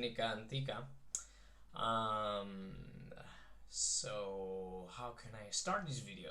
técnica antica. So how can I start this video?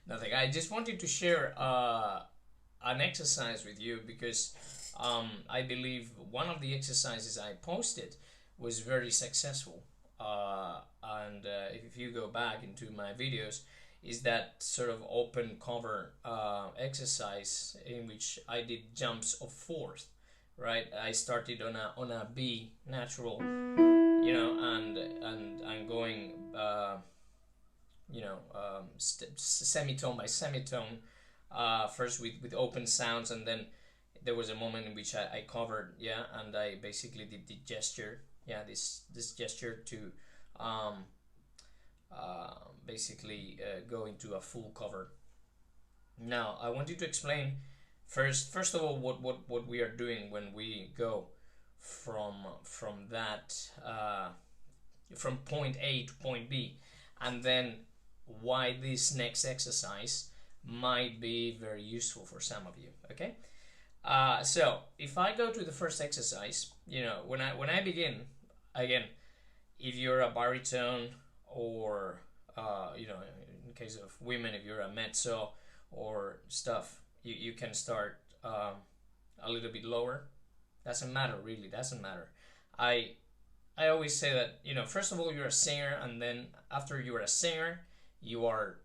Nothing. I just wanted to share an exercise with you because I believe one of the exercises I posted was very successful. And if you go back into my videos, is that sort of open cover exercise in which I did jumps of fourth, right? I started on a B natural, you know, and I'm going, semitone by semitone, first with open sounds, and then there was a moment in which I covered, yeah, and I basically did the gesture, yeah, this gesture to basically go into a full cover. Now I want you to explain first of all what we are doing when we go from that from point A to point B, and then why this next exercise might be very useful for some of you. Okay, so if I go to the first exercise, you know, when I begin, again, if you're a baritone, or you know, in case of women, if you're a mezzo or stuff, you can start a little bit lower. Doesn't matter, really, doesn't matter. I always say that, you know, first of all, you're a singer, and then after you're a singer, you are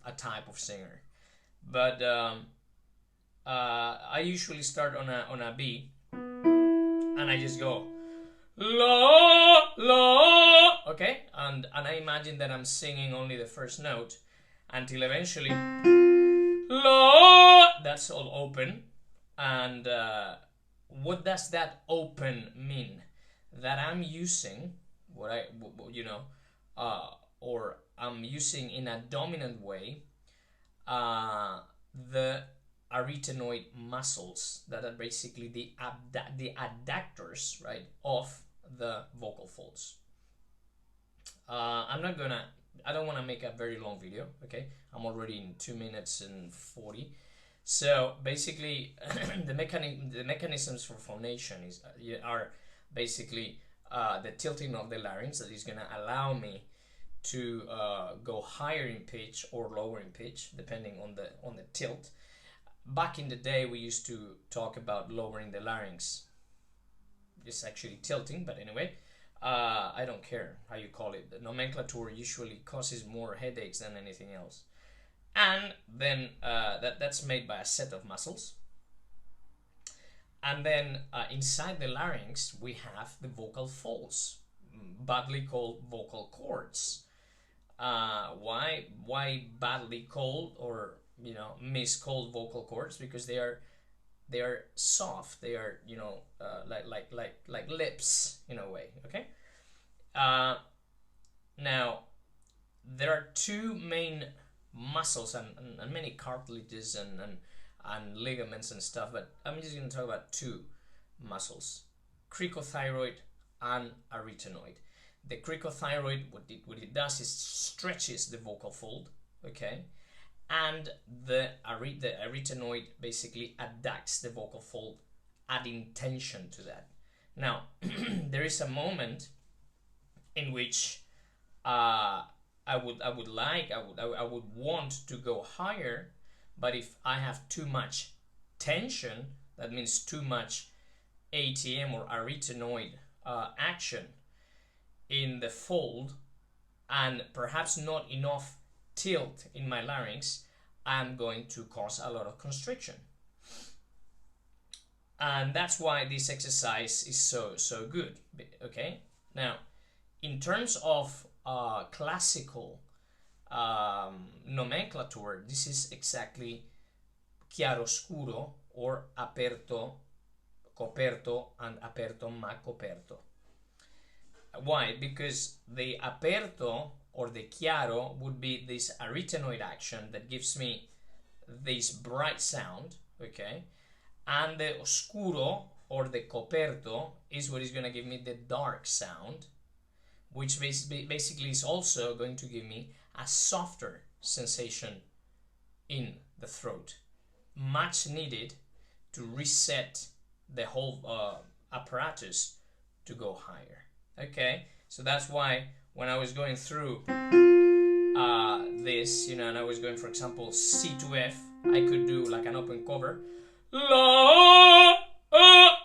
a type of singer. But I usually start on a B, and I just go la la, okay, and I imagine that I'm singing only the first note until eventually la. That's all open, and what does that open mean? That I'm using what I, you know, or I'm using in a dominant way the arytenoid muscles that are basically the adductors, right, of the vocal folds. I don't want to make a very long video, okay? I'm already in 2 minutes and 40. So basically, the mechanisms for phonation are basically the tilting of the larynx that is going to allow me to go higher in pitch or lower in pitch depending on the tilt. Back in the day, we used to talk about lowering the larynx. It's actually tilting, but anyway, I don't care how you call it. The nomenclature usually causes more headaches than anything else. And then that's made by a set of muscles. And then inside the larynx, we have the vocal folds, badly called vocal cords. Why badly called, or, you know, miscalled vocal cords? Because they are soft. They are, you know, like lips in a way. Okay. Now there are two main muscles and many cartilages and ligaments and stuff, but I'm just going to talk about two muscles: cricothyroid and arytenoid. The cricothyroid, what it does is stretches the vocal fold, okay, and the arytenoid basically adducts the vocal fold, adding tension to that. Now there is a moment in which I would want to go higher, but if I have too much tension, that means too much ATM or arytenoid action in the fold, and perhaps not enough tilt in my larynx, I'm going to cause a lot of constriction. And that's why this exercise is so good. Okay, now in terms of classical nomenclature, this is exactly chiaroscuro, or aperto coperto and aperto ma coperto. Why? Because the aperto or the chiaro would be this arytenoid action that gives me this bright sound, okay, and the oscuro or the coperto is what is going to give me the dark sound, which basically is also going to give me a softer sensation in the throat, much needed to reset the whole apparatus to go higher. Okay, so that's why when I was going through this, you know, and I was going, for example, C to F, I could do like an open cover. La,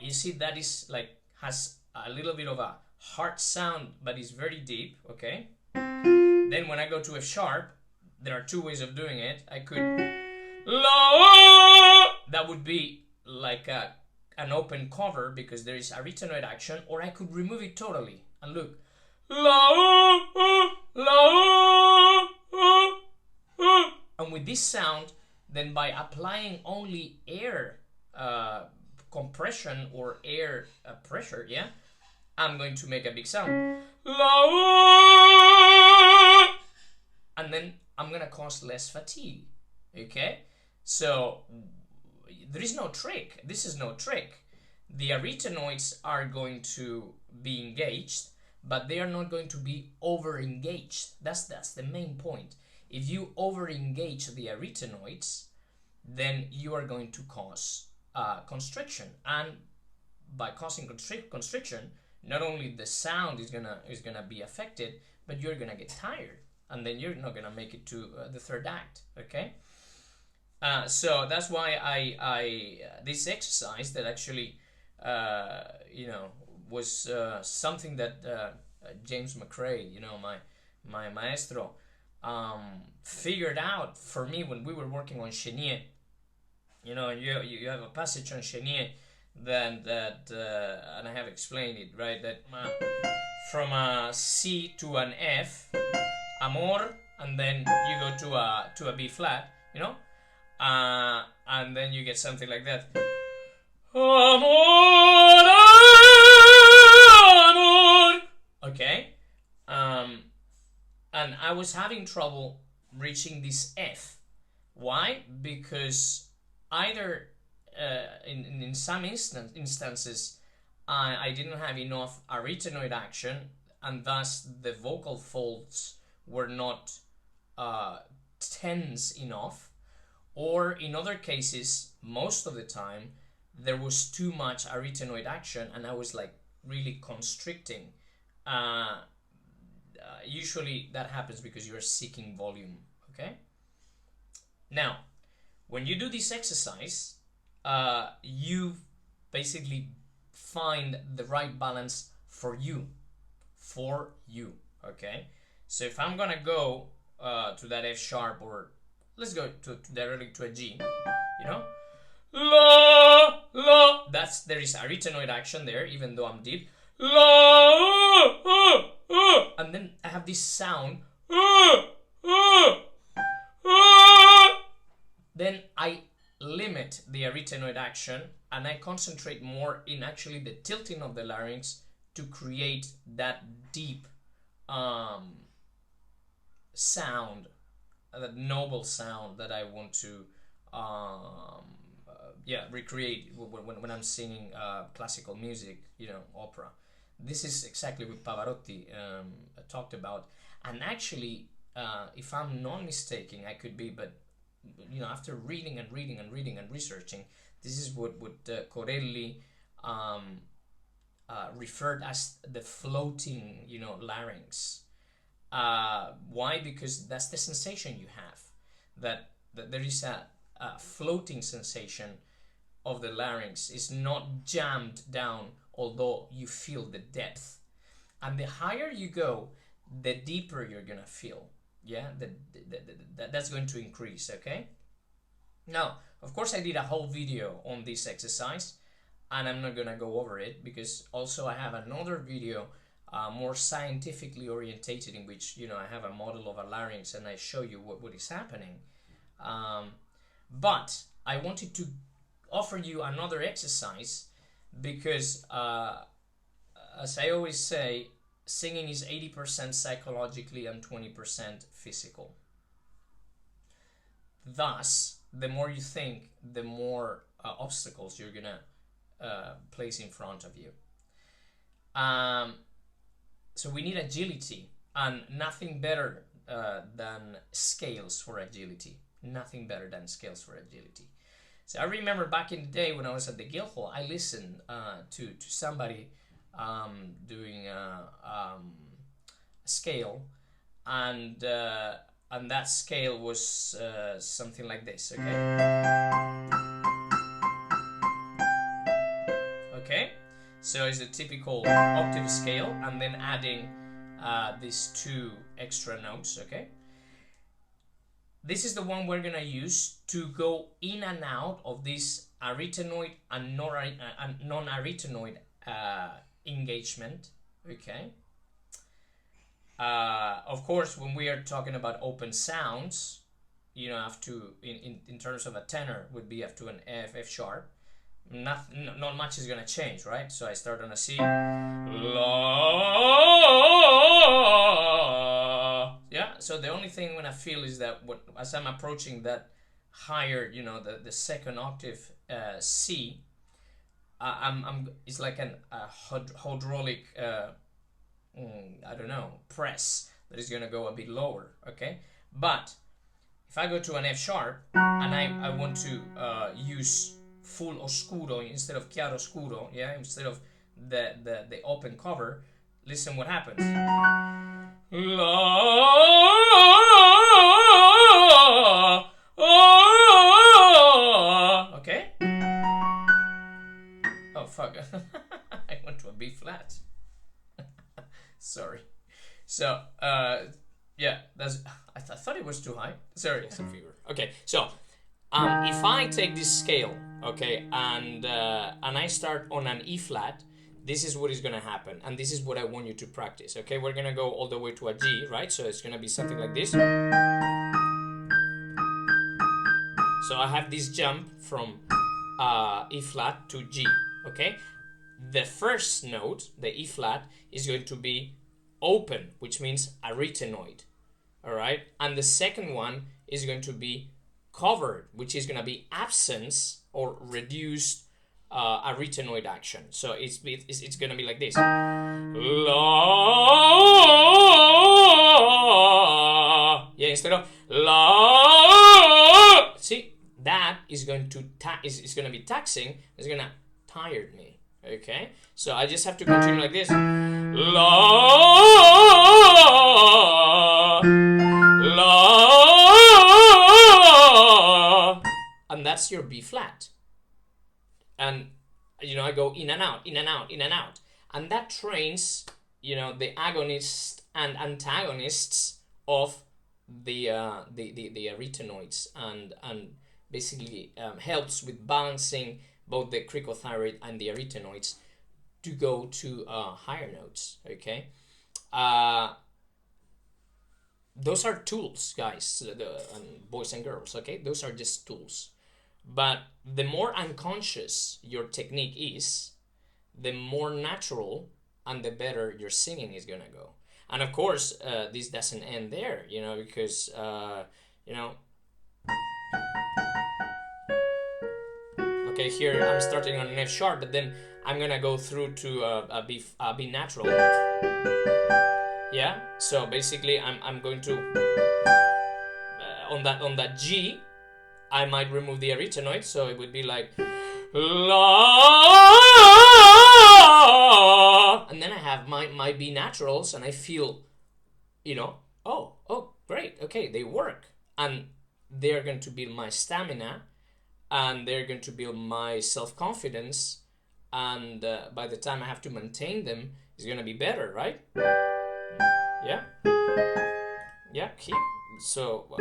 you see, that is like, has a little bit of a hard sound, but it's very deep. Okay. Then when I go to F sharp, there are two ways of doing it. I could la, that would be like an open cover because there is arytenoid action, or I could remove it totally and look la, la, and with this sound, then by applying only air compression or air pressure, yeah, I'm going to make a big sound. And then I'm gonna cause less fatigue. Okay? So there is no trick. This is no trick. The arytenoids are going to be engaged, but they are not going to be over engaged. That's the main point. If you over engage the arytenoids, then you are going to cause constriction, and by causing constriction, not only the sound is gonna be affected, but you're gonna get tired, and then you're not gonna make it to the third act. Okay, so that's why I this exercise that actually you know, was something that James McRae, you know, my maestro, figured out for me when we were working on Chenier. You know, you have a passage on Chenier that and I have explained it, right, that from a C to an F, amor, and then you go to a B flat, you know, and then you get something like that, amor, amor. Okay, and I was having trouble reaching this F. Why? Because either in some instances I didn't have enough arytenoid action, and thus the vocal folds were not tense enough, or in other cases, most of the time, there was too much arytenoid action and I was like really constricting. Usually that happens because you're seeking volume. Okay, now when you do this exercise, you basically find the right balance for you. Okay, so if I'm gonna go to that F sharp, or let's go directly to a G, you know, la, la, there is arytenoid action there, even though I'm deep, la, and then I have this sound, then I limit the arytenoid action and I concentrate more in actually the tilting of the larynx to create that deep sound, that noble sound that I want to recreate when I'm singing classical music, you know, opera. This is exactly what Pavarotti talked about, and actually if I'm not mistaken, I could be, but you know, after reading and researching, this is what Corelli referred as the floating, you know, larynx. Why? Because that's the sensation you have, that there is a floating sensation of the larynx. It's not jammed down, although you feel the depth, and the higher you go, the deeper you're gonna feel. Yeah, that's going to increase. Okay, now of course I did a whole video on this exercise and I'm not gonna go over it, because also I have another video more scientifically orientated, in which, you know, I have a model of a larynx and I show you what is happening, but I wanted to offer you another exercise because as I always say, singing is 80% psychologically and 20% physical. Thus, the more you think, the more obstacles you're gonna place in front of you. So we need agility, and nothing better than scales for agility. Nothing better than scales for agility. So I remember back in the day when I was at the Guildhall, I listened to somebody doing a scale, and that scale was something like this. Okay, so it's a typical octave scale, and then adding these two extra notes. Okay, this is the one we're gonna use to go in and out of this arytenoid and non-arytenoid engagement. Okay. Of course, when we are talking about open sounds, you know, have to in terms of a tenor would be up to an F sharp. Not much is gonna change, right? So I start on a C. La. Yeah. So the only thing when I feel is that as I'm approaching that higher, you know, the second octave C, it's like a hydraulic I don't know, press that is gonna go a bit lower. Okay, but if I go to an F sharp and I want to use full oscuro instead of chiaroscuro, yeah, instead of the open cover, listen what happens. Okay. Oh fuck! I went to a B flat. Sorry. So yeah, that's. I thought it was too high. Sorry. Okay. So if I take this scale, okay, and I start on an E flat, this is what is gonna happen, and this is what I want you to practice. Okay, we're gonna go all the way to a G, right? So it's gonna be something like this. So I have this jump from E flat to G. Okay, the first note, the E flat, is going to be open, which means arytenoid. All right, and the second one is going to be covered, which is going to be absence or reduced arytenoid action. So it's going to be like this. La. Yeah, instead of la. See, that is going to is going to be taxing. It's going to tire me. Okay, so I just have to continue like this. La. La. And that's your B flat. And, you know, I go in and out, in and out, in and out. And that trains, you know, the agonists and antagonists of the arytenoids and basically helps with balancing both the cricothyroid and the arytenoids to go to higher notes. Okay, those are tools, guys, boys and girls. Okay, those are just tools. But the more unconscious your technique is, the more natural and the better your singing is gonna go. And of course, this doesn't end there, you know, because you know. Okay, here I'm starting on an F sharp, but then I'm gonna go through to a B natural. Yeah, so basically I'm going to on that G, I might remove the arytenoid, so it would be like la, and then I have my B naturals, and I feel, you know, oh great, okay, they work, and they're going to build my stamina. And they're going to build my self-confidence, and by the time I have to maintain them, it's going to be better, right? Yeah. Yeah, keep. So, la,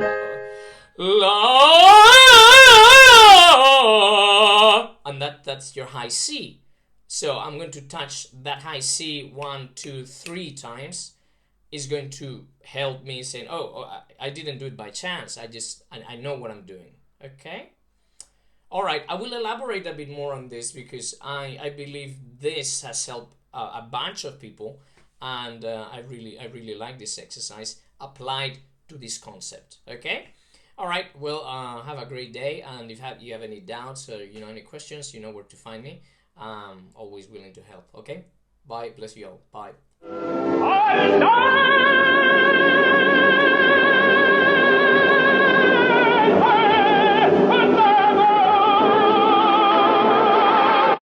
and that's your high C. So I'm going to touch that high C 1, 2, 3 times. Is going to help me saying, oh, I didn't do it by chance. I know what I'm doing. Okay. All right, I will elaborate a bit more on this because I believe this has helped a bunch of people, and I really like this exercise applied to this concept. Okay, all right. Well, have a great day, and if you have any doubts or any questions, you know where to find me. I'm always willing to help. Okay, bye. Bless you all. Bye.